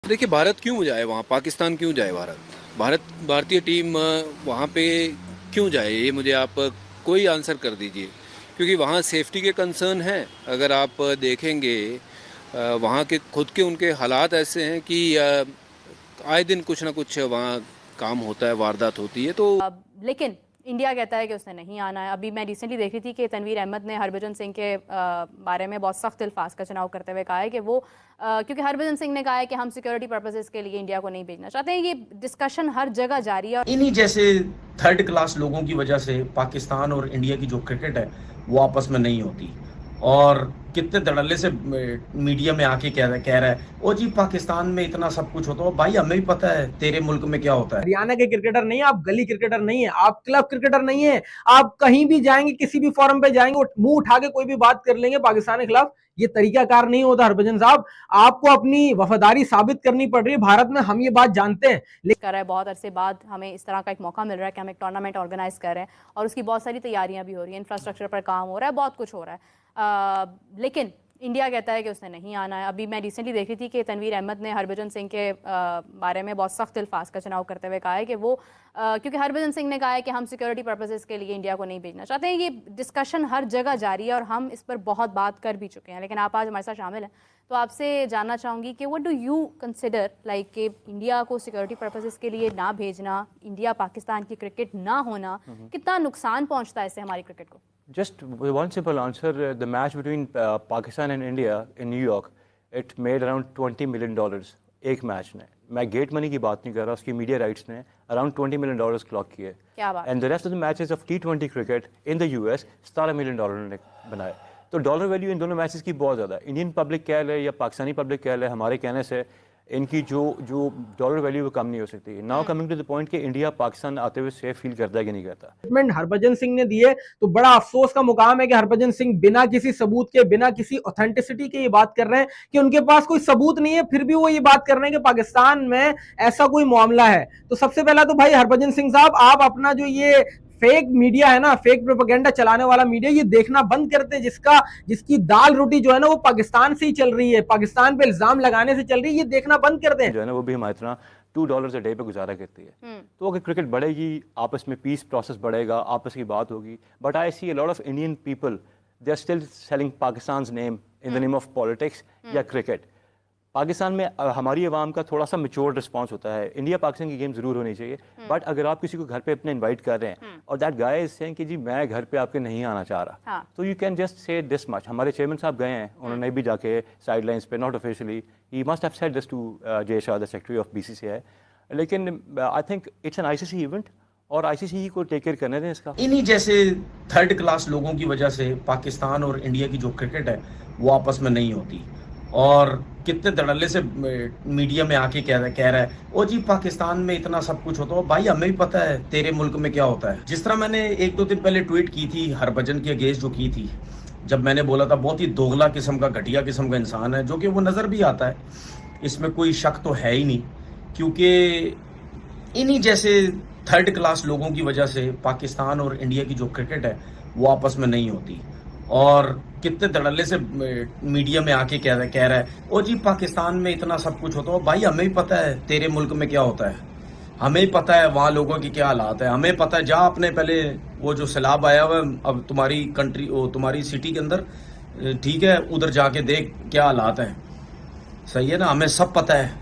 देखिए, भारत क्यों जाए वहाँ, पाकिस्तान क्यों जाए भारत? भारतीय टीम वहाँ पे क्यों जाए, ये मुझे आप कोई आंसर कर दीजिए। क्योंकि वहाँ सेफ्टी के कंसर्न हैं। अगर आप देखेंगे वहाँ के खुद के उनके हालात ऐसे हैं कि आए दिन कुछ ना कुछ वहाँ काम होता है, वारदात होती है। तो लेकिन इंडिया कहता है कि उसने नहीं आना है। अभी मैं रिसेंटली देख रही थी कि तनवीर अहमद ने हरभजन सिंह के बारे में बहुत सख्त अल्फाज का चुनाव करते हुए कहा है कि वो क्योंकि हरभजन सिंह ने कहा है कि हम सिक्योरिटी पर्पसेस के लिए इंडिया को नहीं भेजना चाहते हैं। ये डिस्कशन हर जगह जारी है। इन्हीं जैसे थर्ड क्लास लोगों की वजह से पाकिस्तान और इंडिया की जो क्रिकेट है वो आपस में नहीं होती। और कितने धड़ल्ले से मीडिया में आके कह रहा है ओ जी पाकिस्तान में इतना सब कुछ होता है। भाई हमें भी पता है तेरे मुल्क में क्या होता है। हरियाणा के क्रिकेटर नहीं है आप, गली क्रिकेटर नहीं है आप, क्लब क्रिकेटर नहीं है आप। कहीं भी जाएंगे, किसी भी फोरम पे जाएंगे, मुंह उठा के कोई भी बात कर लेंगे पाकिस्तान के खिलाफ। ये तरीकाकार नहीं होता हरभजन साहब। आपको अपनी वफादारी साबित करनी पड़ रही है भारत में, हम ये बात जानते हैं। कर रहा है बहुत अरसे बाद हमें इस तरह का एक मौका मिल रहा है कि हम एक टूर्नामेंट ऑर्गेनाइज कर रहे हैं और उसकी बहुत सारी तैयारियां भी हो रही हैं, इंफ्रास्ट्रक्चर पर काम हो रहा है, बहुत कुछ हो रहा है। लेकिन इंडिया कहता है कि उसने नहीं आना है। अभी मैं रिसेंटली देख रही थी कि तनवीर अहमद ने हरभजन सिंह के बारे में बहुत सख्त अल्फाज का चुनाव करते हुए कहा है कि वो क्योंकि हरभजन सिंह ने कहा है कि हम सिक्योरिटी पर्पसेस के लिए इंडिया को नहीं भेजना चाहते हैं। ये डिस्कशन हर जगह जारी है और हम इस पर बहुत बात कर भी चुके हैं। लेकिन आप आज हमारे साथ शामिल हैं तो आपसे जानना चाहूँगी कि what do you consider like कि इंडिया को सिक्योरिटी पर्पसेस के लिए ना भेजना, इंडिया पाकिस्तान की क्रिकेट ना होना, कितना नुकसान पहुँचता है इससे हमारी क्रिकेट को? Just one simple answer. The match between Pakistan and India in New York, it made around $20 million एक मैच ने। मैं गेट मनी की बात नहीं कर रहा, उसकी मीडिया राइट्स ने अराउंड $20 million क्लॉक किए। क्या बात। And the rest of the matches of T20 cricket in the US $17 million ने बनाए। तो डॉलर वैल्यू इन दोनों मैचेस की बहुत ज़्यादा। इंडियन पब्लिक कह ले या पाकिस्तानी पब्लिक कह ले, हमारे कहने से इनकी जो डॉलर वैल्यू वो कम नहीं हो सकती। Now coming to the point कि इंडिया पाकिस्तान आते हुए सेफ फील करता है कि नहीं करता। स्टेटमेंट हरभजन सिंह ने दिए तो बड़ा अफसोस का मुकाम है कि हरभजन सिंह बिना किसी सबूत के, बिना किसी ऑथेंटिसिटी के ये बात कर रहे हैं कि उनके पास कोई सबूत नहीं है, फिर भी वो ये बात कर रहे हैं कि पाकिस्तान में ऐसा कोई मामला है। तो सबसे पहला तो भाई हरभजन सिंह साहब, आप अपना जो ये फेक मीडिया है ना, फेक प्रोपेगेंडा चलाने वाला मीडिया, ये देखना बंद करते, जिसकी दाल रोटी जो है ना वो पाकिस्तान से ही चल रही है, पाकिस्तान पे इल्जाम लगाने से चल रही है, ये देखना बंद कर दें। जो है ना वो भी हमारी तरह $2 a डे पे गुजारा करती है। तो अगर क्रिकेट बढ़ेगी, आपस में पीस प्रोसेस बढ़ेगा, आपस की बात होगी। But I see a lot of Indian people they are still selling Pakistan name in the name of politics या क्रिकेट। पाकिस्तान में हमारी आवाम का थोड़ा सा मेच्योर रिस्पांस होता है। इंडिया पाकिस्तान की गेम जरूर होनी चाहिए, बट अगर आप किसी को घर पे अपने इनवाइट कर रहे हैं और दैट गाय इज सेइंग कि जी मैं घर पे आपके नहीं आना चाह रहा, तो you can just say this much. हमारे चेयरमैन साहब गए हैं, उन्होंने भी जाके साइड लाइन्स पे, not officially, he must have said this to Jay Shah, the secretary of BCCI। लेकिन I think it's an ICC event और ICC को टेक केयर करने दें इसका। इन्हीं जैसे थर्ड क्लास लोगों की वजह से पाकिस्तान और इंडिया की जो क्रिकेट है वो आपस में नहीं होती। और कितने धड़ल्ले से मीडिया में आके कह रहा है ओ जी पाकिस्तान में इतना सब कुछ होता है। भाई हमें भी पता है तेरे मुल्क में क्या होता है। जिस तरह मैंने 1-2 दिन पहले ट्वीट की थी हरभजन के अगेंस्ट जो की थी, जब मैंने बोला था बहुत ही दोगला किस्म का, घटिया किस्म का इंसान है, जो कि वो नज़र भी आता है, इसमें कोई शक तो है ही नहीं। क्योंकि इन्हीं जैसे थर्ड क्लास लोगों की वजह से पाकिस्तान और इंडिया की जो क्रिकेट है वो आपस में नहीं होती। और कितने धड़ल्ले से मीडिया में आके कह रहा है ओ जी पाकिस्तान में इतना सब कुछ होता है। भाई हमें भी पता है तेरे मुल्क में क्या होता है, हमें ही पता है वहाँ लोगों की क्या हालात है, हमें पता है। जा अपने पहले वो जो सैलाब आया हुआ अब तुम्हारी कंट्री, तुम्हारी सिटी के अंदर, ठीक है, उधर जाके देख क्या हालात है। सही है ना, हमें सब पता है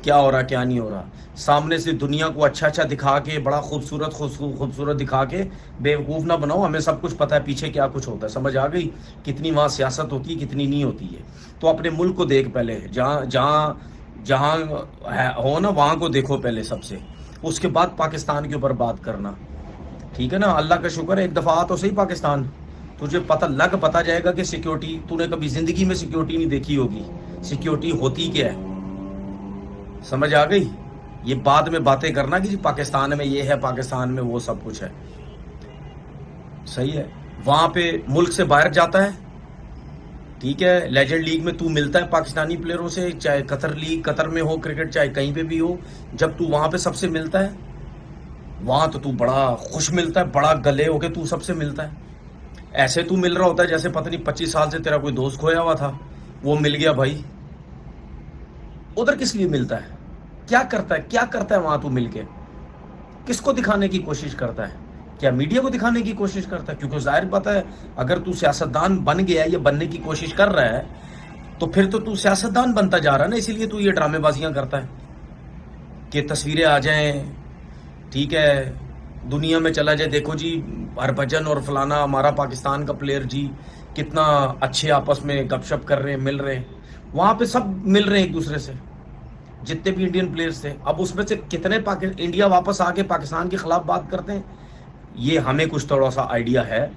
क्या हो रहा क्या नहीं हो रहा। सामने से दुनिया को अच्छा दिखा के, बड़ा खूबसूरत दिखा के बेवकूफ़ ना बनाओ। हमें सब कुछ पता है पीछे क्या कुछ होता है, समझ आ गई कितनी वहाँ सियासत होती है, कितनी नहीं होती है। तो अपने मुल्क को देख पहले, जहाँ हो ना वहाँ को देखो पहले सबसे, उसके बाद पाकिस्तान के ऊपर बात करना। ठीक है ना, अल्लाह का शुक्र है एक दफ़ा आ तो सही पाकिस्तान, तुझे पता जाएगा कि सिक्योरिटी, तूने कभी ज़िंदगी में सिक्योरिटी नहीं देखी होगी, सिक्योरिटी होती क्या है, समझ आ गई। ये बाद में बातें करना कि जी पाकिस्तान में ये है, पाकिस्तान में वो सब कुछ है, सही है। वहां पे मुल्क से बाहर जाता है, ठीक है, लेजेंड लीग में तू मिलता है पाकिस्तानी प्लेयरों से, चाहे कतर में हो क्रिकेट, चाहे कहीं पे भी हो, जब तू वहां पे सबसे मिलता है, वहां तो तू बड़ा खुश मिलता है, बड़ा गले होके तू सबसे मिलता है। ऐसे तू मिल रहा होता है जैसे पता नहीं 25 साल से तेरा कोई दोस्त खोया हुआ था, वो मिल गया भाई। उधर किस लिए मिलता है? क्या करता है वहां तू मिलके? किसको दिखाने की कोशिश करता है? क्या मीडिया को दिखाने की कोशिश करता है? क्योंकि जाहिर बात है, अगर तू सियासतदान बन गया है या बनने की कोशिश कर रहा है, तो फिर तो तू सियासतदान बनता जा रहा है ना। इसीलिए तू ये ड्रामेबाजियां करता है कि तस्वीरें आ जाएं, ठीक है, दुनिया में चला जाए, देखो जी हरभजन और फलाना हमारा पाकिस्तान का प्लेयर जी कितना अच्छे आपस में गपशप कर रहे हैं, मिल रहे हैं। वहां पे सब मिल रहे हैं एक दूसरे से, जितने भी इंडियन प्लेयर्स थे। अब उसमें से कितने इंडिया वापस आके पाकिस्तान के खिलाफ बात करते हैं, ये हमें कुछ थोड़ा सा आइडिया है।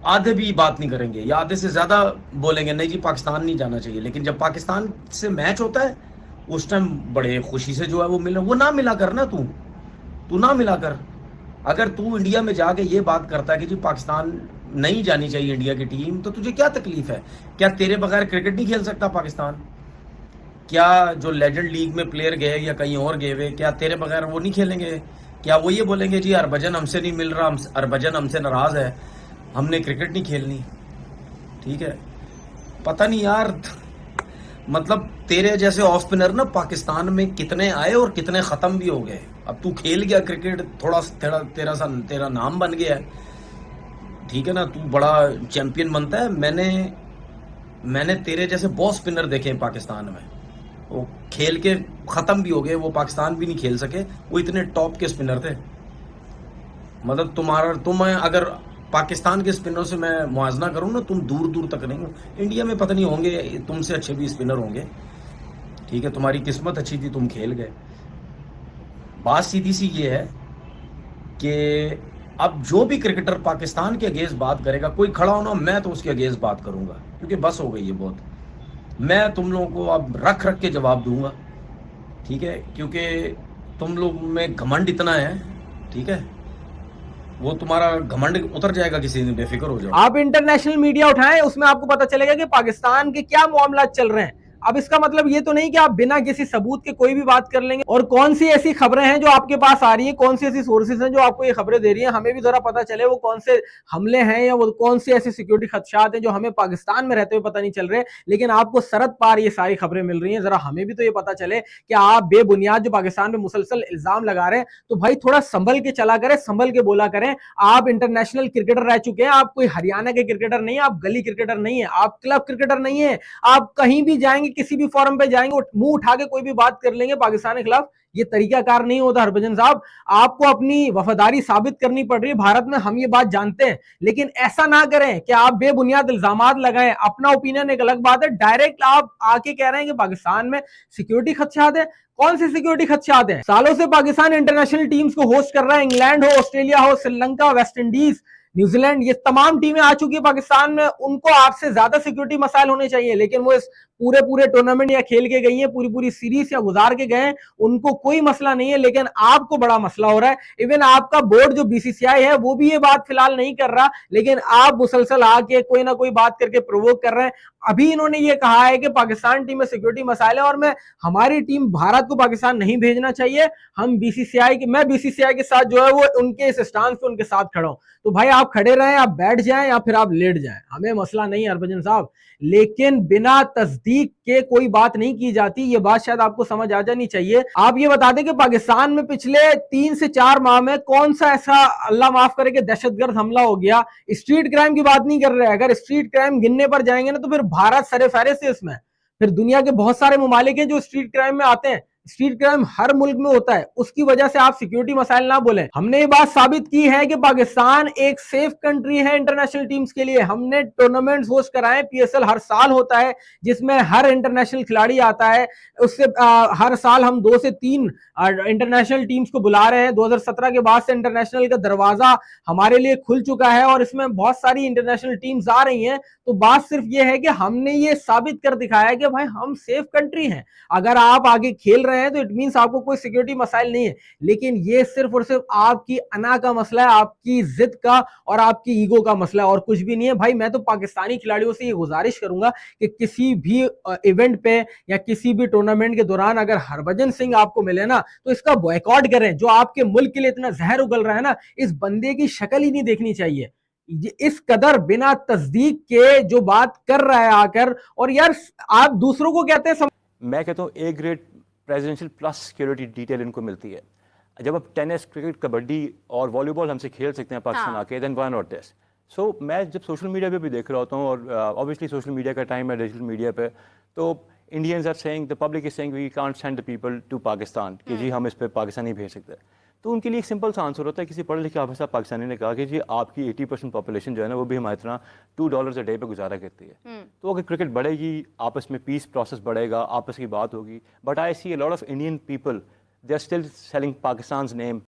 आधे भी बात नहीं करेंगे या आधे से ज्यादा बोलेंगे नहीं जी पाकिस्तान नहीं जाना चाहिए, लेकिन जब पाकिस्तान से मैच होता है उस टाइम बड़े खुशी से जो है वो मिले। वो ना मिला कर ना, तू ना मिला कर। अगर तू इंडिया में जाके ये बात करता है कि जी पाकिस्तान नहीं जानी चाहिए इंडिया की टीम, तो तुझे क्या तकलीफ है? क्या तेरे बगैर क्रिकेट नहीं खेल सकता पाकिस्तान? क्या जो लेजेंड लीग में प्लेयर गए या कहीं और गए हुए, क्या तेरे बगैर वो नहीं खेलेंगे? क्या वो ये बोलेंगे जी हरभजन हमसे नहीं मिल रहा, हरभजन हमसे नाराज है, हमने क्रिकेट नहीं खेलनी? ठीक है, पता नहीं यार, मतलब तेरे जैसे ऑफ स्पिनर ना पाकिस्तान में कितने आए और कितने खत्म भी हो गए। अब तू खेल गया क्रिकेट, थोड़ा तेरा नाम बन गया है, ठीक है ना, तू बड़ा चैंपियन बनता है। मैंने तेरे जैसे बहुत स्पिनर देखे हैं पाकिस्तान में, वो खेल के खत्म भी हो गए, वो पाकिस्तान भी नहीं खेल सके, वो इतने टॉप के स्पिनर थे। मतलब तुम अगर पाकिस्तान के स्पिनर से मैं मुआवजा करूं ना, तुम दूर दूर तक नहीं हो। इंडिया में पता नहीं होंगे, तुमसे अच्छे भी स्पिनर होंगे, ठीक है, तुम्हारी किस्मत अच्छी थी, तुम खेल गए। बात सीधी सी ये है कि अब जो भी क्रिकेटर पाकिस्तान के अगेंस्ट बात करेगा, कोई खड़ा हो ना, मैं तो उसके अगेंस्ट बात करूंगा, क्योंकि बस हो गई है बहुत। मैं तुम लोगों को अब रख के जवाब दूंगा, ठीक है, क्योंकि तुम लोग में घमंड इतना है, ठीक है, वो तुम्हारा घमंड उतर जाएगा किसी दिन, बेफिक्र हो जाओ। आप इंटरनेशनल मीडिया उठाएं, उसमें आपको पता चलेगा कि पाकिस्तान के क्या मामला चल रहे हैं। अब इसका मतलब ये तो नहीं कि आप बिना किसी सबूत के कोई भी बात कर लेंगे। और कौन सी ऐसी खबरें हैं जो आपके पास आ रही है, कौन सी ऐसी सोर्सेज हैं जो आपको ये खबरें दे रही हैं, हमें भी जरा पता चले वो कौन से हमले हैं या वो कौन सी ऐसी सिक्योरिटी खदशात हैं जो हमें पाकिस्तान में रहते हुए पता नहीं चल रहे, लेकिन आपको सरहद पार ये सारी खबरें मिल रही हैं। जरा हमें भी तो ये पता चले कि आप बेबुनियाद जो पाकिस्तान में मुसलसल इल्जाम लगा रहे हैं, तो भाई थोड़ा संभल के चला करें, संभल के बोला करें। आप इंटरनेशनल क्रिकेटर रह चुके हैं, आप कोई हरियाणा के क्रिकेटर नहीं है, आप गली क्रिकेटर नहीं है, आप क्लब क्रिकेटर नहीं है। आप कहीं भी जाएंगे, किसी भी फोरम पे जाएंगे, मुंह उठा के कोई भी बात कर लेंगे पाकिस्तान के खिलाफ। ये तरीकाकार नहीं होता हरभजन साहब, आपको अपनी वफादारी साबित करनी पड़ रही है भारत में, हम ये बात जानते हैं, लेकिन ऐसा ना करें कि आप बेबुनियाद इल्जामात लगाएं। अपना ओपिनियन एक अलग बात है, डायरेक्ट आप आके कह रहे हैं कि पाकिस्तान में सिक्योरिटी खदशात है। कौन सी सिक्योरिटी खदशात है? सालों से पाकिस्तान इंटरनेशनल टीम्स को होस्ट कर रहा है, इंग्लैंड हो, ऑस्ट्रेलिया हो, श्रीलंका, वेस्ट इंडीज, न्यूजीलैंड, ये तमाम टीमें आ चुकी है पाकिस्तान में। उनको आपसे ज्यादा सिक्योरिटी मसाइल होने चाहिए, लेकिन वो इस पूरे टूर्नामेंट या खेल के गई है, पूरी सीरीज या गुजार के गए, उनको कोई मसला नहीं है, लेकिन आपको बड़ा मसला हो रहा है। इवन आपका बोर्ड जो बीसीसीआई है वो भी ये बात फिलहाल नहीं कर रहा, लेकिन आप मुसलसल आके कोई ना कोई बात करके प्रोवोक कर रहे हैं। अभी इन्होंने ये कहा है कि पाकिस्तान टीम में सिक्योरिटी मसाइल है और हमारी टीम भारत को पाकिस्तान नहीं भेजना चाहिए। मैं बीसीसीआई के साथ जो है वो उनके इस स्टांस पे उनके साथ खड़ा हूं। तो भाई आप खड़े रहें, आप बैठ जाएं या फिर आप लेट जाएं, हमें मसला नहीं है हरभजन साहब, लेकिन बिना तस्दीक के कोई बात नहीं की जाती। ये बात शायद आपको समझ आ जानी चाहिए। आप ये बता दें कि पाकिस्तान में पिछले 3 से 4 माह में कौन सा ऐसा, अल्लाह माफ करे, कि दहशतगर्द हमला हो गया। स्ट्रीट क्राइम की बात नहीं कर रहे हैं, अगर स्ट्रीट क्राइम गिनने पर जाएंगे ना तो फिर भारत सरे-फहरिस्त है इसमें। फिर दुनिया के बहुत सारे ममालिक हैं जो स्ट्रीट क्राइम में आते हैं। स्ट्रीट क्राइम हर मुल्क में होता है, उसकी वजह से आप सिक्योरिटी मसाइल ना बोलें। हमने ये बात साबित की है कि पाकिस्तान एक सेफ कंट्री है इंटरनेशनल टीम्स के लिए। हमने टूर्नामेंट्स होस्ट कराए, पीएसएल हर साल होता है जिसमें हर इंटरनेशनल खिलाड़ी आता है। उससे हर साल हम 2 से 3 इंटरनेशनल टीम्स को बुला रहे हैं। 2017 के बाद से इंटरनेशनल का दरवाजा हमारे लिए खुल चुका है और इसमें बहुत सारी इंटरनेशनल टीम्स आ रही हैं। तो बात सिर्फ ये है कि हमने ये साबित कर दिखाया है कि भाई हम सेफ कंट्री हैं। अगर आप आगे खेल रहे हैं तो इट मींस आपको कोई सिक्योरिटी मसाइल नहीं है, लेकिन ये सिर्फ और सिर्फ आपकी अना का मसला है, आपकी जिद का और आपकी ईगो का मसला है और कुछ भी नहीं है। भाई मैं तो पाकिस्तानी खिलाड़ियों से ये गुजारिश करूंगा कि किसी भी इवेंट पे या किसी भी टूर्नामेंट के दौरान अगर हरभजन सिंह आपको मिले ना तो इसका बॉयकॉट करें। जो आपके मुल्क के लिए इतना जहर उगल रहा है ना, इस बंदे की शक्ल ही नहीं देखनी चाहिए। इस कदर बिना तस्दीक के जो बात कर रहा है आकर, और यार आप दूसरों को कहते हैं मैं कहता हूँ A grade presidential plus security detail इनको मिलती है। जब आप टेनिस, क्रिकेट, कबड्डी और वॉलीबॉल हमसे खेल सकते हैं पाकिस्तान आके, देन व्हाई नॉट दिस। सो मैं जब सोशल मीडिया पे भी देख रहा होता हूँ, और ऑब्वियसली सोशल मीडिया का टाइम है, डिजिटल मीडिया पे, तो Indians are saying, the public is saying we can't send the people to Pakistan, कि जी हम इस पे पाकिस्तान नहीं भेज सकते। तो उनके लिए एक सिंपल सा आंसर होता है, किसी पढ़े लिखे ऑफिसर पाकिस्तानी ने कहा कि जी आपकी 80% पॉपुलेशन जो है ना, वो भी हमारी तरह $2 a डे पे गुजारा करती है। तो अगर क्रिकेट बढ़ेगी, आपस में पीस प्रोसेस बढ़ेगा, आपस की बात होगी, but I see a lot of Indian people, they are still selling Pakistan name